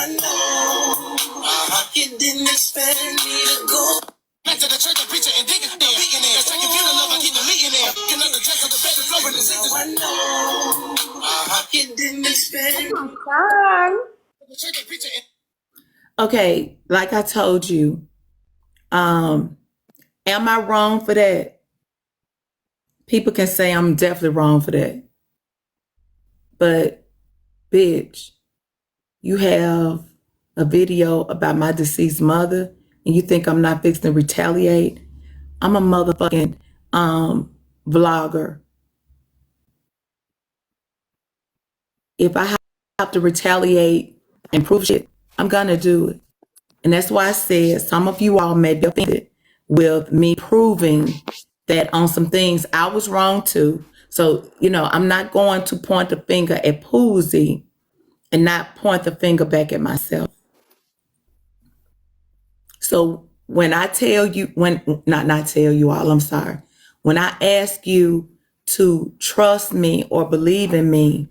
I know you didn't expect me to go back to the church and preaching and digging there. That's taking you to love and keep deleting there. Can the text of the baby flow in the season. I know you didn't expect. Okay, like I told you, am I wrong for that? People can say I'm definitely wrong for that. But, bitch, you have a video about my deceased mother and you think I'm not fixing to retaliate? I'm a motherfucking vlogger. If I have to retaliate and prove shit, I'm gonna do it. And that's why I said some of you all may be offended with me proving that on some things I was wrong too. So, I'm not going to point the finger at Poozie and not point the finger back at myself. So when I tell you, not tell you all, I'm sorry. When I ask you to trust me or believe in me,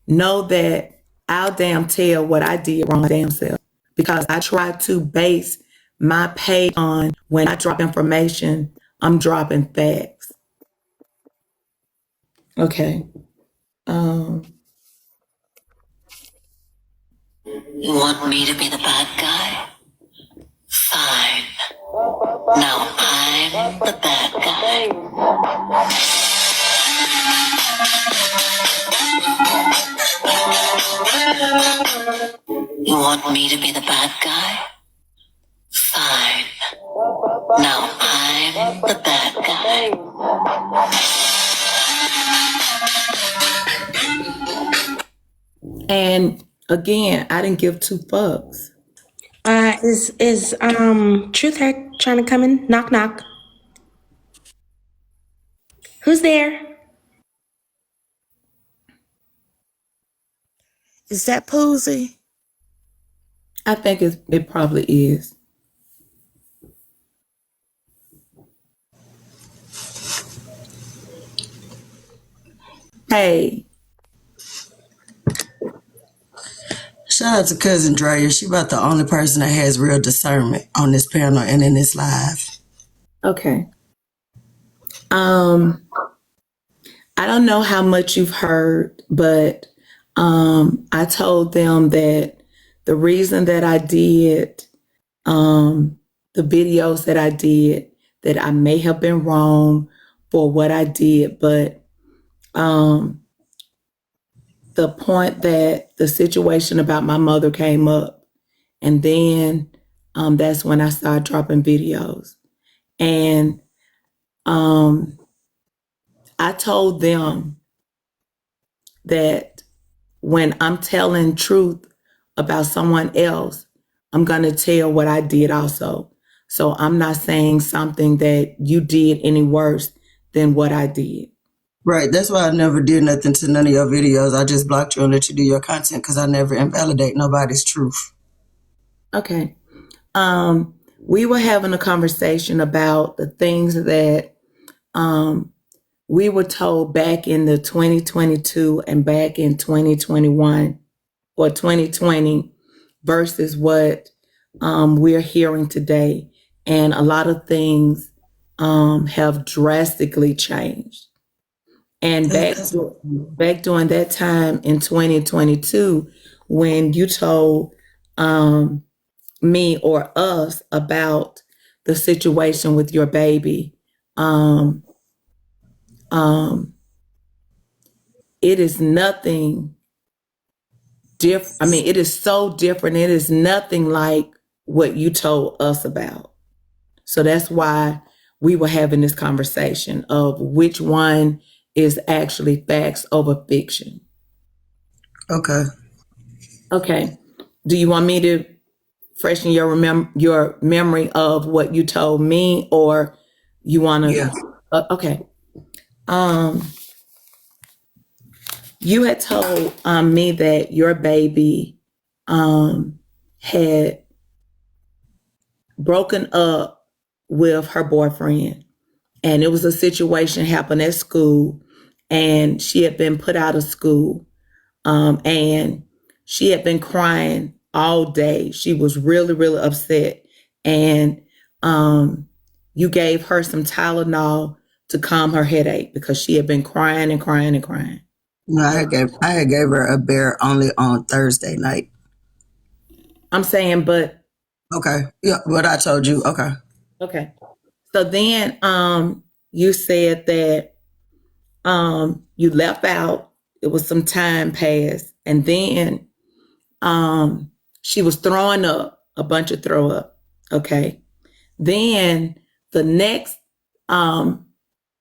know that I'll damn tell what I did wrong my damn self. Because I try to base my page on when I drop information, I'm dropping facts. Okay. You want me to be the bad guy? Fine. Now I'm the bad guy. You want me to be the bad guy? Fine. Now I'm the bad guy. And again, I didn't give two fucks. Is Truth Hack trying to come in? Knock knock. Who's there? Is that Poozie? I think it probably is. Hey. Shout out to Cousin Drea. She about the only person that has real discernment on this panel and in this live. Okay. I don't know how much you've heard, but I told them that the reason that I did the videos that I did, that I may have been wrong for what I did, but the point that the situation about my mother came up, and then that's when I started dropping videos. And I told them that when I'm telling truth about someone else, I'm going to tell what I did also. So I'm not saying something that you did any worse than what I did. Right. That's why I never did nothing to none of your videos. I just blocked you and let you do your content because I never invalidate nobody's truth. Okay. We were having a conversation about the things that we were told back in the 2022 and back in 2021 or 2020 versus what we're hearing today. And a lot of things have drastically changed. And back during that time in 2022, when you told me or us about the situation with your baby, it is nothing different. I mean, it is so different. It is nothing like what you told us about. So that's why we were having this conversation of which one is actually facts over fiction. Okay. Okay. Do you want me to freshen your memory of what you told me, or you want to? Yeah. Okay. You had told me that your baby had broken up with her boyfriend, and it was a situation happened at school, and she had been put out of school, and she had been crying all day. She was really, really upset. And you gave her some Tylenol to calm her headache because she had been crying and crying and crying. No, I had gave her a bear only on Thursday night. I'm saying, but Okay. Yeah, what I told you. Okay. okay. So then you said that you left out. It was some time passed, and then she was throwing up, a bunch of throw up. Okay. Then the next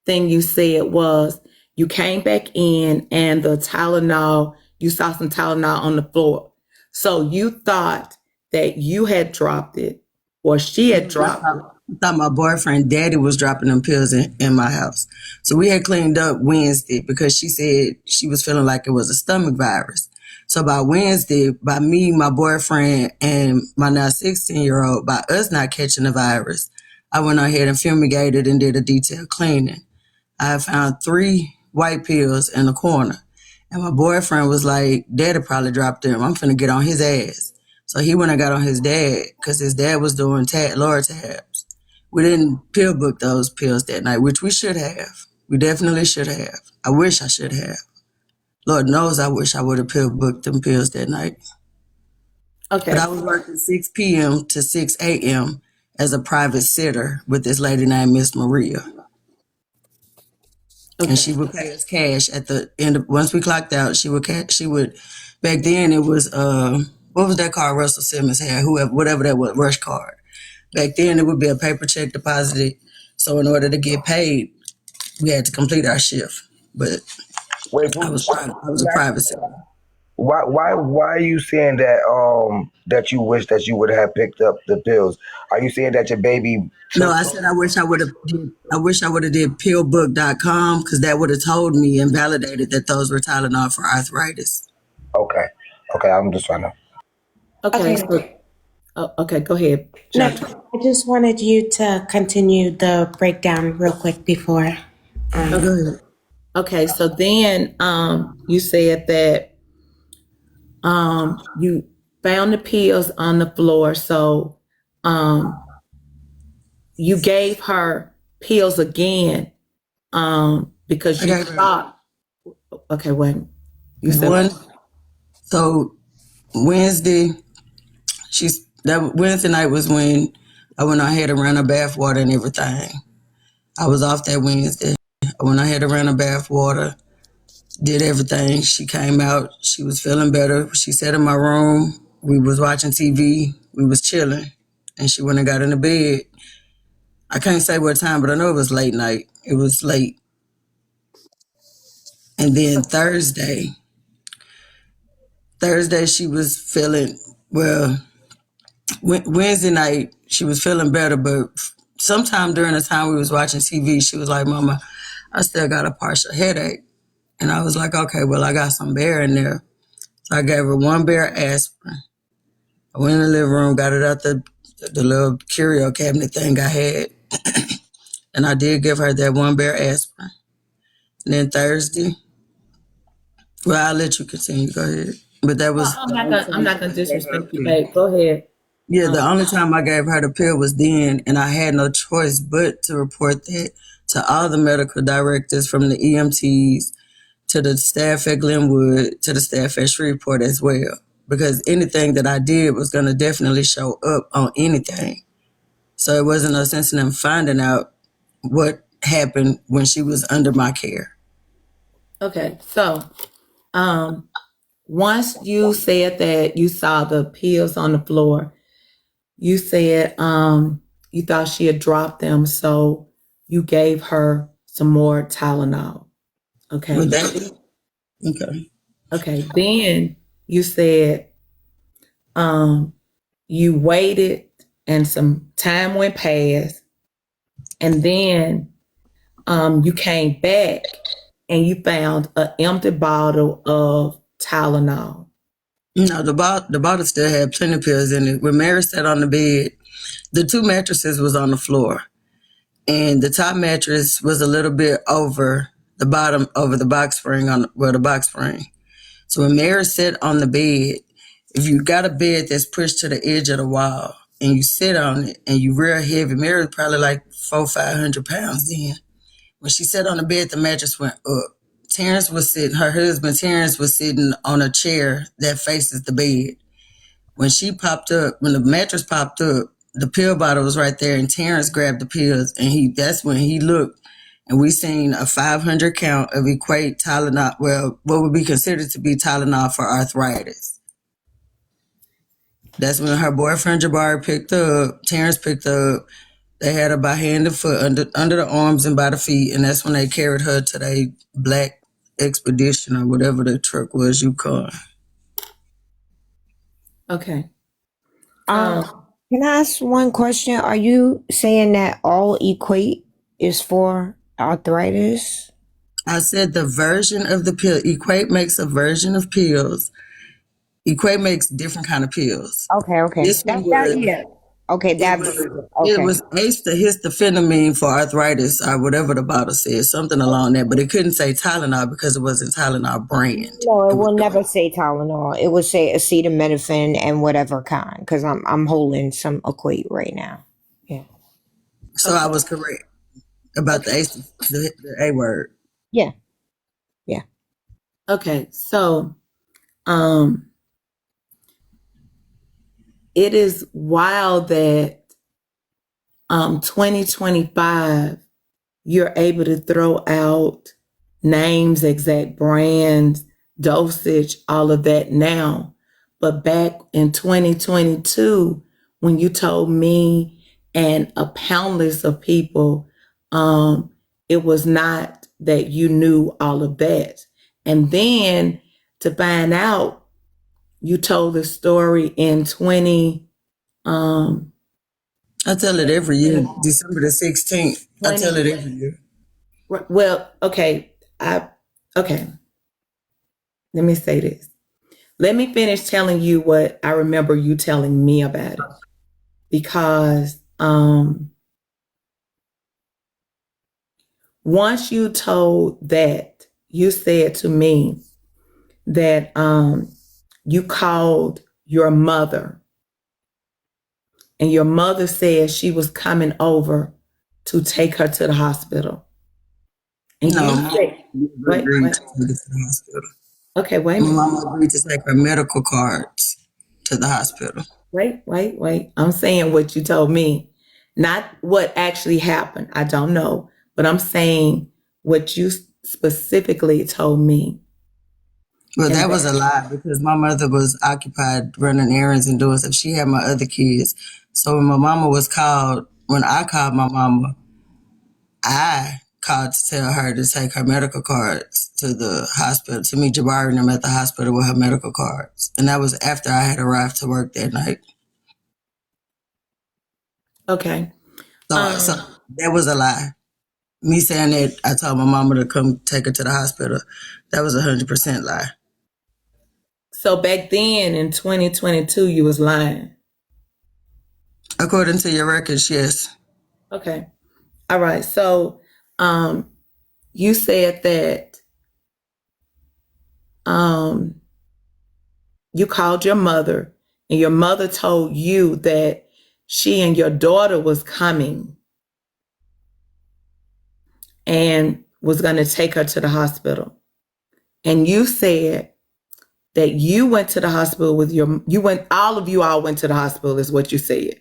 thing you said was you came back in and the Tylenol, you saw some Tylenol on the floor. So you thought that you had dropped it or she had dropped it. I thought my boyfriend daddy was dropping them pills in my house. So we had cleaned up Wednesday because she said she was feeling like it was a stomach virus. So by Wednesday, by me, my boyfriend, and my now 16-year-old, by us not catching the virus, I went ahead and fumigated and did a detailed cleaning. I found 3 white pills in the corner. And my boyfriend was like, Daddy probably dropped them. I'm finna get on his ass. So he went and got on his dad because his dad was doing lower tabs. We didn't pill book those pills that night, which we should have. We definitely should have. I wish I should have. Lord knows I wish I would have pill booked them pills that night. Okay. But I was working 6 p.m. to 6 a.m. as a private sitter with this lady named Miss Maria. Okay. And she would pay us cash at the end of, once we clocked out, she would, back then it was, what was that card Russell Simmons had? Whatever that was, Rush card. Back then it would be a paper check deposited. So in order to get paid, we had to complete our shift. But Wait, I was a private sitter. why are you saying that that you wish that you would have picked up the pills? Are you saying that your baby No, took I said I wish I would have did pillbook.com because that would have told me and validated that those were Tylenol for arthritis. Okay. Okay, I'm just trying to Okay. Okay. So, okay, go ahead. No, Chantal. I just wanted you to continue the breakdown real quick before. Go ahead. Okay, so then you said that you found the pills on the floor, so you gave her pills again because you thought. Okay, wait. You said One. So Wednesday Wednesday night was when I went ahead and ran her bath water and everything. I was off that Wednesday. I went ahead and ran her bath water, did everything. She came out. She was feeling better. She sat in my room. We was watching TV. We was chilling. And she went and got in the bed. I can't say what time, but I know it was late night. It was late. And then Thursday she was feeling, well, Wednesday night, she was feeling better, but sometime during the time we was watching TV, she was like, Mama, I still got a partial headache. And I was like, okay, well, I got some bear in there. So I gave her 1 bear aspirin. I went in the living room, got it out the little curio cabinet thing I had. And I did give her that 1 bear aspirin. And then Thursday, well, I'll let you continue. Go ahead. But that was. I'm not gonna disrespect you, babe. Go ahead. Yeah, the only time I gave her the pill was then, and I had no choice but to report that to all the medical directors, from the EMTs to the staff at Glenwood to the staff at Shreveport as well. Because anything that I did was going to definitely show up on anything. So it wasn't no sense in them finding out what happened when she was under my care. Okay, so once you said that you saw the pills on the floor, you said you thought she had dropped them, so you gave her some more Tylenol. Okay. With that, okay. Okay. Then you said you waited and some time went past, and then you came back and you found an empty bottle of Tylenol. No, the bottle still had plenty of pills in it. When Mary sat on the bed, the 2 mattresses was on the floor. And the top mattress was a little bit over the bottom, over the box spring, the box spring. So when Mary sat on the bed, if you got a bed that's pushed to the edge of the wall and you sit on it and you real heavy, Mary was probably like 400-500 pounds then. When she sat on the bed, the mattress went up. Her husband Terrence was sitting on a chair that faces the bed. When the mattress popped up, the pill bottle was right there, and Terrence grabbed the pills, and that's when he looked, and we seen a 500 count of Equate Tylenol, well, what would be considered to be Tylenol for arthritis. That's when her boyfriend Jabari Terrence picked her up. They had her by hand and foot, under the arms and by the feet, and that's when they carried her to their black expedition or whatever the truck was you call. Okay. Can I ask one question? Are you saying that all Equate is for arthritis? I said the version of the pill. Equate makes a version of pills. Equate makes different kind of pills. Okay. This one was, Yeah. Okay, it was ACE to histamine for arthritis or whatever the bottle said, something along that, but it couldn't say Tylenol because it wasn't Tylenol brand. No, it will never say Tylenol. It will say acetaminophen and whatever kind. Because I'm holding some Equate right now. Yeah. So I was correct about the ACE, the A word. Yeah. Okay. So, it is wild that 2025 you're able to throw out names, exact brands, dosage, all of that now. But back in 2022, when you told me and a poundless of people, it was not that you knew all of that. And then to find out, you told the story in 20. I tell it every year, December the 16th. I tell it every year. Well, okay. Okay. Let me say this. Let me finish telling you what I remember you telling me about it. Because once you told that, you said to me that you called your mother, and your mother said she was coming over to take her to the hospital. And No, you Mama said, wait. agreed to take her to the hospital. Okay, wait a minute. Mama agreed to take her medical cards to the hospital. Wait. I'm saying what you told me, not what actually happened. I don't know, but I'm saying what you specifically told me. Well, that was a lie because my mother was occupied running errands and doing stuff. She had my other kids. So when I called my mama, I called to tell her to take her medical cards to the hospital, to meet Jabari and them at the hospital with her medical cards. And that was after I had arrived to work that night. Okay. So that was a lie. Me saying that I told my mama to come take her to the hospital, that was 100% lie. So back then in 2022, you was lying. According to your records, yes. Okay. All right. So you said that you called your mother, and your mother told you that she and your daughter was coming and was going to take her to the hospital. And you said that you went to the hospital with all of you all went to the hospital is what you said.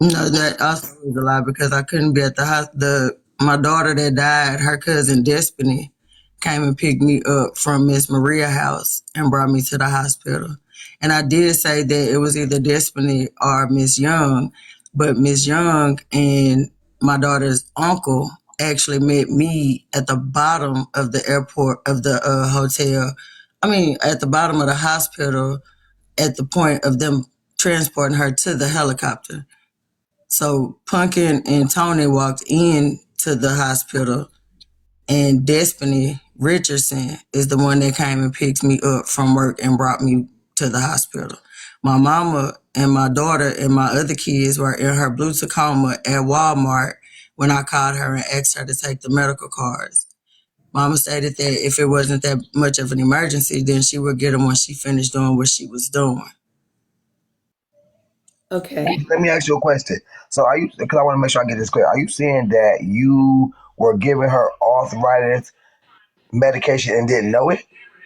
No, that also was a lie because I couldn't be at the hospital. My daughter that died, her cousin Destiny, came and picked me up from Miss Maria's house and brought me to the hospital. And I did say that it was either Destiny or Miss Young, but Miss Young and my daughter's uncle actually met me at the bottom of the airport of the hotel. At the bottom of the hospital at the point of them transporting her to the helicopter. So Punkin and Tony walked in to the hospital, and Destiny Richardson is the one that came and picked me up from work and brought me to the hospital. My mama and my daughter and my other kids were in her blue Tacoma at Walmart when I called her and asked her to take the medical cards. Mama stated that if it wasn't that much of an emergency, then she would get them when she finished doing what she was doing. Okay. Let me ask you a question. So are you? Because I want to make sure I get this clear. Are you saying that you were giving her arthritis medication and didn't know it,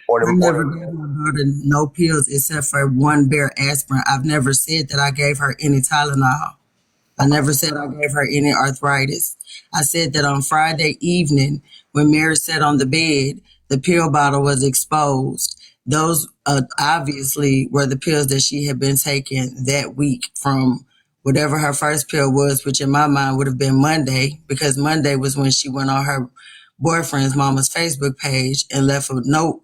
I never gave my daughter no pills except for one bare aspirin. I've never said that I gave her any Tylenol. I never said I gave her any arthritis. I said that on Friday evening, when Mary sat on the bed, the pill bottle was exposed. Those obviously were the pills that she had been taking that week from whatever her first pill was, which in my mind would have been Monday, because Monday was when she went on her boyfriend's mama's Facebook page and left a note